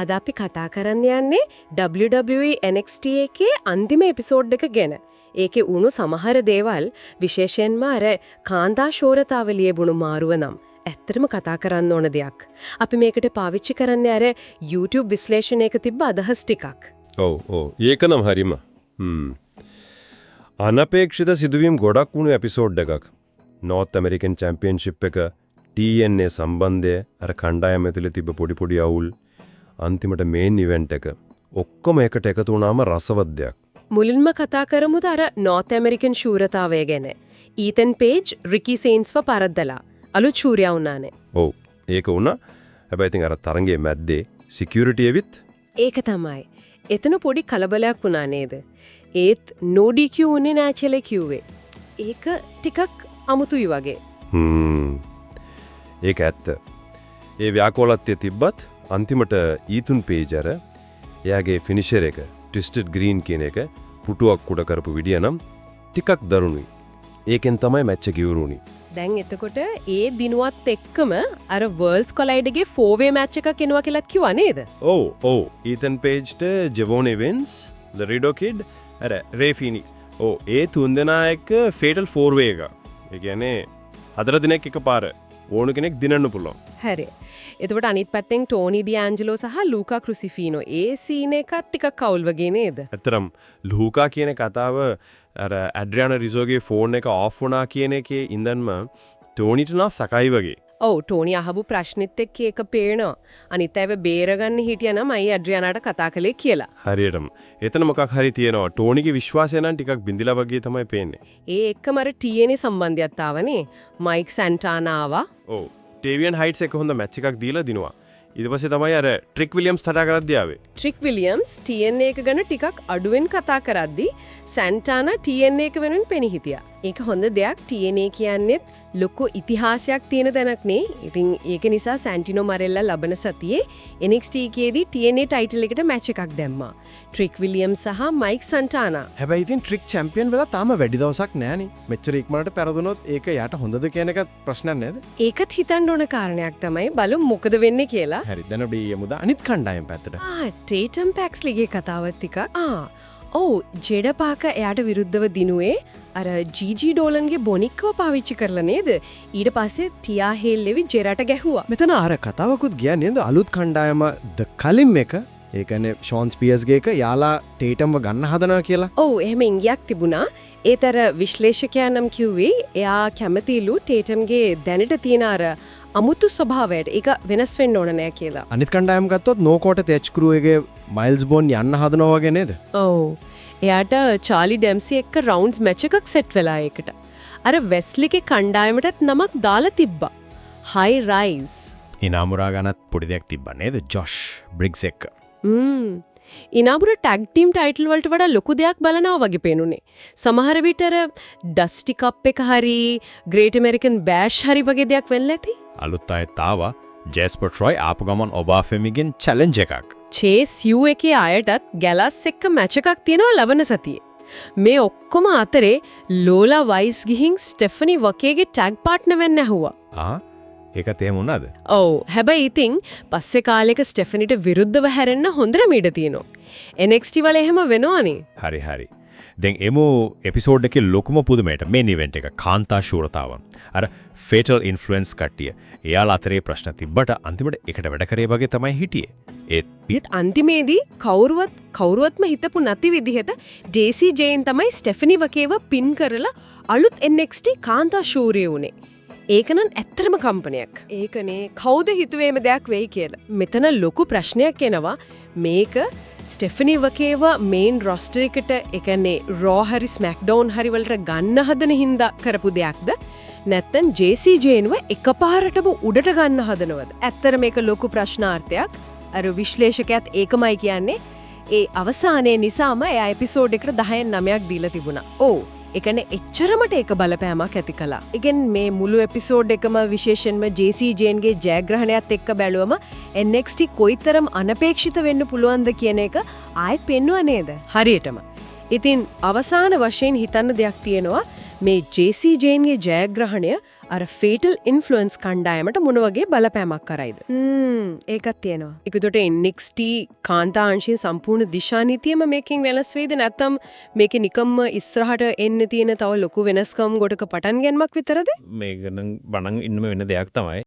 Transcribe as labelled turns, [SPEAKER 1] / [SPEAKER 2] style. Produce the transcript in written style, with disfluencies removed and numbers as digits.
[SPEAKER 1] අද අපි කතා කරන්න යන්නේ WWE NXT එකේ අන්තිම එපිසෝඩ් එක ගැන. ඒකේ වුණු සමහර දේවල් විශේෂයෙන්ම අර කාන්තා ශෝරතාව ලියබුණු මාරුව නම් ඇත්තටම කතා කරන්න ඕන දෙයක්. අපි මේකට පාවිච්චි කරන්නේ අර YouTube විශ්ලේෂණයක තිබ්බ අදහස් ටිකක්.
[SPEAKER 2] ඔව් ඒක නම් හරිම. අනපේක්ෂිත සිදුවීම් ගොඩක් වුණු එපිසෝඩ් එකක්. North American Championship එක TNA සම්බන්ධය අර කණ්ඩායම ඇතුලේ තිබ්බ පොඩි අවුල් අන්තිමට මේන් ඉවෙන්ට් එක ඔක්කොම එකට එකතු වුණාම රසවත් දෙයක්.
[SPEAKER 1] මුලින්ම කතා කරමුද අර North American ශූරතාවය ගැන. ඊතන් පේජ් රිකි සේන්ස්ව පරද්දලා අලුත් ශූරයා වුණානේ.
[SPEAKER 2] ඔව් ඒක වුණා. හැබැයි ඉතින් අර තරංගේ මැද්දේ සිකියුරිටි එවිත්
[SPEAKER 1] ඒක තමයි. එතන පොඩි කලබලයක් වුණා නේද? ඒත් no DQ උනේ නැචලේ කිව්වේ. ඒක ටිකක් අමුතුයි වගේ.
[SPEAKER 2] ඒක ඇත්ත. ඒ ව්‍යාකෝලත්වය තිබ්බත් අන්තිමට ඊතුන් පේජ් අර එයාගේ ෆිනිෂර් එක ට්විස්ටඩ් ග්‍රීන් කියන එක පුටුවක් උඩ කරපු විදිය නම් ටිකක් දරුණුයි. ඒකෙන් තමයි මැච් එක ඉවරුනේ.
[SPEAKER 1] දැන් එතකොට ඒ දිනුවත් එක්කම අර වර්ල්ඩ්ස් කොලයිඩ් එකේ 4-way මැච් එකක් එනවා කියලාත් කිව්වා නේද?
[SPEAKER 2] ඔව් ඊතන් පේජ්ට ජෙවෝන් එවන්ස් ලරිඩෝ කිඩ් අර රේ ෆිනික්ස් ඒ තුන්දෙනා එක්ක ෆේටල් 4-way එක. ඒ කියන්නේ 4 දිනක් එකපාර ඕන කෙනෙක් දිනන්න පුළුවන්.
[SPEAKER 1] හරි. එතකොට අනිත් පැත්තෙන් ටෝනි ඩිආන්ජලෝ සහ ලූකා ක්‍රුසිෆීනෝ ඒ සීන් එක ටිකක් කවුල් වගේ නේද?
[SPEAKER 2] ඇත්තරම් ලූකා කියන කතාව අර ඇඩ්‍රියානා රිසෝගේ ෆෝන් එක ඔෆ් වුණා කියන එකේ ඉඳන්ම ටෝනිට නම් සකයි වගේ.
[SPEAKER 1] ඔව් ටෝනි අහපු ප්‍රශ්නෙත් එක්ක ඒක පේනවා. අනිත් අයව බේරගන්න හිටියනම් අයි ඇඩ්‍රියානාට කතා කළේ කියලා.
[SPEAKER 2] හරියටම. එතන මොකක් හරි තියෙනවා. ටෝනිගේ විශ්වාසය නම් ටිකක් බින්දිලා වගේ තමයි පේන්නේ.
[SPEAKER 1] ඒ එක්කම අර TNA සම්බන්ධයත් ආවනේ. මයික් සැන්ටානා ආවා.
[SPEAKER 2] ඔව්. ටේවියන් හයිට්ස් එක හොඳ මැච් එකක් දීලා දිනුවා. ඊට පස්සේ තමයි අර ට්‍රික් විලියම්ස් කතා කරද්දී ආවේ.
[SPEAKER 1] ට්‍රික් විලියම්ස් TNA එක ගැන ටිකක් අඩුවෙන් කතා කරද්දී සැන්ටානා TNA එක වෙනුවෙන් පෙනී හිටියා. ඒක හොඳ දෙයක්. TNA කියන්නේත් ලොකු ඉතිහාසයක් තියෙන තැනක් නේ. ඉතින් ඒක නිසා සැන්ටිනෝ මරෙල්ලා ලබන සතියේ NXT එකේදී TNA ටයිටල් එකට මැච් එකක් දැම්මා. ට්‍රික් විලියම්ස් සහ මයික් සැන්ටානා.
[SPEAKER 3] හැබැයි ඉතින් ට්‍රික් චැම්පියන් වෙලා තාම වැඩි දවසක් නෑනේ. මෙච්චර ඉක්මනට පෙරදුනොත් ඒක යට හොඳද කියන එක ප්‍රශ්නයක් නේද?
[SPEAKER 1] ඒකත් හිතන්න ඕන කාරණයක් තමයි. බලමු මොකද වෙන්නේ කියලා.
[SPEAKER 3] හරි දැන් අපි යමුද අනිත් කණ්ඩායම් පැත්තට.
[SPEAKER 1] ටේටම් පැක්ස්ලිගේ කතාවත් ටිකක්. ඔව් ජෙඩ පාක එයාට විරුද්ධව දිනුවේ අර ජීජී ඩෝලන්ගේ බොනික්කව පාවිච්චි කරලා නේද? ඊට පස්සේ ටියා හේල්ලෙවි ජෙරට ගැහුවා.
[SPEAKER 3] මෙතන අර කතාවකුත් ගියා නේද? අලුත් කණ්ඩායම ද කලින් එක ඒ කියන්නේ ෂෝන් ස්පියර්ස්ගේ එක යාලා ටේටම්ව ගන්න හදනවා කියලා.
[SPEAKER 1] ඔව් එහෙම ඉංගියක් තිබුණා. ඒතර විශ්ලේෂකයා නම් කිව්වේ එයා කැමතිලු ටේටම්ගේ දැනට තියෙන අර අමුතු ස්වභාවයට ඒක වෙනස් වෙන්න ඕන නෑ කියලා.
[SPEAKER 3] අනිත් කණ්ඩායම ගත්තොත් නෝකෝට තෙච් ක්‍රූ එකේ මයිල්ස් බොන් යන්න හදනවා වගේ නේද?
[SPEAKER 1] ඔව්. එයාට චාලි ඩෙම්සි එක්ක රවුන්ඩ්ස් මැච් එකක් සෙට් වෙලා ඒකට. අර වෙස්ලිගේ කණ්ඩායමටත් නමක් දාලා තිබ්බා. හයි රයිස්.
[SPEAKER 3] ඉනාමුරා ගන්නත් පොඩි දෙයක් තිබ්බා නේද? ජොෂ් බ්‍රිග්ස් එක්ක.
[SPEAKER 1] ඉනාබුර ටැග් ටීම් ටයිටල් වලට වඩා ලොකු දෙයක් බලනවා වගේ පේනුනේ. සමහර විට අර ඩස්ටි කප් එක හරි ග්‍රේට් ඇමරිකන් බෑෂ් හරි වගේ දෙයක් වෙන්න ඇති.
[SPEAKER 3] අලුත් අයත් ආවා. ජෙස්පර් ට්‍රොයි ආපු ගමන් ඔබාෆෙමිගෙන් චැලෙන්ජ් එකක්.
[SPEAKER 1] චේස් යූ එකේ අයටත් ගැලස් එක්ක මැච් එකක් තියෙනවා ලබන සතියේ. මේ ඔක්කොම අතරේ ලෝලා වයිස් ගිහින් ස්ටෙෆනි වකේගේ ටැග් පාර්ට්නර් වෙන්න ඇහුවා.
[SPEAKER 3] ඒකත් එහෙම වුණාද?
[SPEAKER 1] ඔව්. හැබැයි ඉතින් පස්සේ කාලෙක ස්ටෙෆනිට විරුද්ධව හැරෙන්න හොඳට මීඩ තියෙනවා. NXT වල එහෙම වෙනවනේ.
[SPEAKER 3] හරි. දැන් එමු එපිසෝඩ් එකේ ලොකුම පුදුමයට මේන් ඉවෙන්ට් එක කාන්තා ශූරතාව. අර ෆේටල් ඉන්ෆ්ලුවන්ස් කට්ටිය. එයාලා අතරේ ප්‍රශ්න තිබ්බට අන්තිමට එකට වැඩ කරේ වගේ තමයි හිටියේ. ඒත්
[SPEAKER 1] අන්තිමේදී කවුරුවත්ම හිතපු නැති විදිහට JC ජේන් තමයි ස්ටෙෆනි වකේව පින් කරලා අලුත් NXT කාන්තා ශූරිය උනේ. ඒකනම් ඇත්තටම කම්පනයක්. ඒකනේ කවුද හිතුවේම දෙයක් වෙයි කියලා. මෙතන ලොකු ප්‍රශ්නයක් එනවා. මේක ස්ටෙෆනි වකේව මේන් රොස්ටර් එකට ඒ කියන්නේ රෝ හරි ස්මැක්ඩවුන් හරි වලට ගන්න හදන හින්දා කරපු දෙයක්ද? නැත්නම් JC ජේන්ව එකපාරටම උඩට ගන්න හදනවද? ඇත්තට මේක ලොකු ප්‍රශ්නාර්ථයක්. අර විශ්ලේෂකයාත් ඒකමයි කියන්නේ. ඒ අවසානයේ නිසාම එයා එපිසෝඩ් එකට 10න් 9ක් දීලා තිබුණා. ඔව්. ඒ කියන්නේ එච්චරමට ඒක බලපෑමක් ඇති කළා. ඒ කියන්නේ මේ මුළු එපිසෝඩ් එකම විශේෂයෙන්ම JC ජේන්ගේ ජයග්‍රහණයත් එක්ක බැලුවම NXT කොයිතරම් අනපේක්ෂිත වෙන්න පුළුවන්ද කියන එක ආයෙත් පෙන්වුවා නේද? හරියටම. ඉතින් අවසාන වශයෙන් හිතන්න දෙයක් තියෙනවා. මේ JC ජේන්ගේ ජයග්‍රහණය අර ෆේටල් ඉන්ෆ්ලුවන්ස් කණ්ඩායමට මොන වගේ බලපෑමක් කරයිද? ඒකත් තියෙනවා. ඒකට NXT කාන්තා අංශයේ සම්පූර්ණ දිශානීතියම මේකෙන් වෙනස් වෙයිද නැත්නම් මේකේ නිකම්ම ඉස්සරහට එන්න තියෙන තව ලොකු වෙනස්කම් ගොඩක පටන් ගැනීමක් විතරද?
[SPEAKER 4] මේක නම් බණන් ඉන්නම වෙන දෙයක් තමයි.